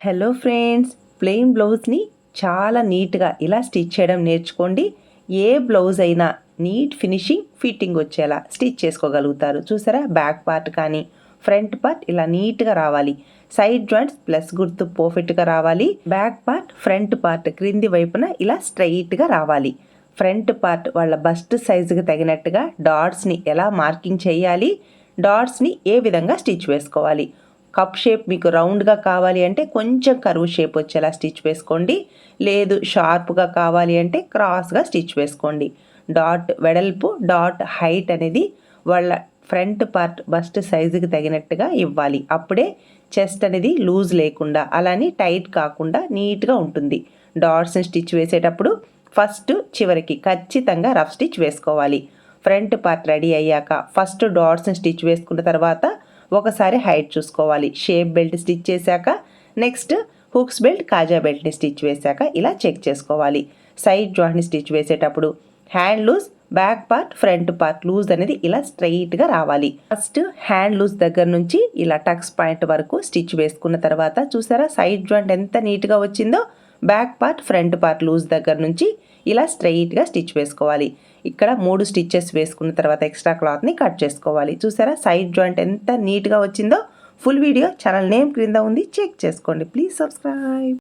Hello friends, plain బ్లౌజ్ని చాలా నీట్గా ఇలా స్టిచ్ చేయడం నేర్చుకోండి. ఏ బ్లౌజ్ అయినా నీట్ ఫినిషింగ్ ఫిట్టింగ్ వచ్చేలా స్టిచ్ చేసుకోగలుగుతారు. చూసారా, బ్యాక్ పార్ట్ కానీ ఫ్రంట్ పార్ట్ ఇలా నీట్గా రావాలి. సైడ్ జాయింట్స్ ప్లస్ గుర్తు పర్ఫెక్ట్గా రావాలి. బ్యాక్ పార్ట్ ఫ్రంట్ పార్ట్ క్రింది వైపున ఇలా స్ట్రైట్గా రావాలి. ఫ్రంట్ పార్ట్ వాళ్ళ బస్ట్ సైజుకి తగినట్టుగా డాట్స్ని ఎలా మార్కింగ్ చేయాలి, డాట్స్ని ఏ విధంగా స్టిచ్ వేసుకోవాలి. కప్ షేప్ మీకు రౌండ్గా కావాలి అంటే కొంచెం కర్వ్ షేప్ వచ్చేలా స్టిచ్ వేసుకోండి. లేదు షార్ప్గా కావాలి అంటే క్రాస్గా స్టిచ్ వేసుకోండి. డాట్ వెడల్పు, డాట్ హైట్ అనేది వాళ్ళ ఫ్రంట్ పార్ట్ బస్ట్ సైజుకి తగినట్టుగా ఇవ్వాలి. అప్పుడే చెస్ట్ అనేది లూజ్ లేకుండా అలానే టైట్ కాకుండా నీట్గా ఉంటుంది. డాట్స్ని స్టిచ్ వేసేటప్పుడు ఫస్ట్ చివరికి ఖచ్చితంగా రఫ్ స్టిచ్ వేసుకోవాలి. ఫ్రంట్ పార్ట్ రెడీ అయ్యాక ఫస్ట్ డాట్స్ని స్టిచ్ వేసుకున్న తర్వాత ఒకసారి హైట్ చూసుకోవాలి. షేప్ బెల్ట్ స్టిచ్ చేశాక నెక్స్ట్ హుక్స్ బెల్ట్, కాజా బెల్ట్ని స్టిచ్ వేశాక ఇలా చెక్ చేసుకోవాలి. సైడ్ జాయింట్ని స్టిచ్ వేసేటప్పుడు hand loose, back part, front part loose అనేది ఇలా స్ట్రైట్గా రావాలి. ఫస్ట్ హ్యాండ్ లూజ్ దగ్గర నుంచి ఇలా టక్స్ పాయింట్ వరకు స్టిచ్ వేసుకున్న తర్వాత చూసారా సైడ్ జాయింట్ ఎంత నీట్గా వచ్చిందో. Back part, front part loose దగ్గర నుంచి ఇలా స్ట్రైట్గా స్టిచ్ వేసుకోవాలి. ఇక్కడ 3 స్టిచ్చెస్ వేసుకున్న తర్వాత ఎక్స్ట్రా క్లాత్ని కట్ చేసుకోవాలి. చూసారా సైడ్ జాయింట్ ఎంత నీట్గా వచ్చిందో. ఫుల్ వీడియో ఛానల్ నేమ్ క్రింద ఉంది, చెక్ చేసుకోండి. Please subscribe.